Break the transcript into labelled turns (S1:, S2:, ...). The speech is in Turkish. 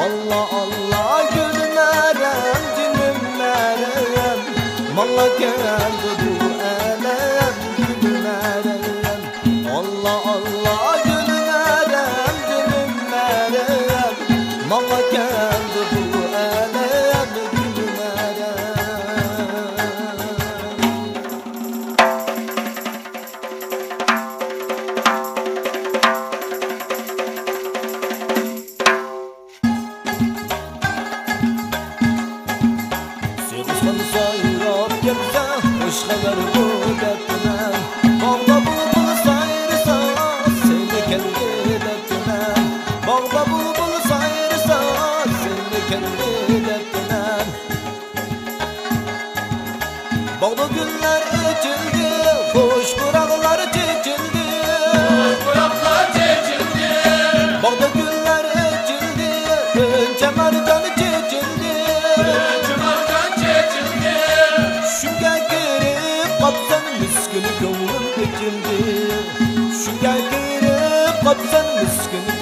S1: Allah Allah gülmerem cinim merem, malla geldi bu elem gülmerem. Allah Allah gülmerem cinim merem, malla geldi bu elem gülmerem. Sayrap gelsə, hoş xəbər bu dərdinəm. Bağda bulbul sayrısa, seni kendi dərdinəm. Bağda bulbul sayrısa, seni kendi dərdinəm. Bağda günlər içildi, hoş quraqlar çekildi. Bağda günlər içildi, önce mercan çekildi. Kapsan miskini gönlüm ekildi. Şunga girip kapsan miskini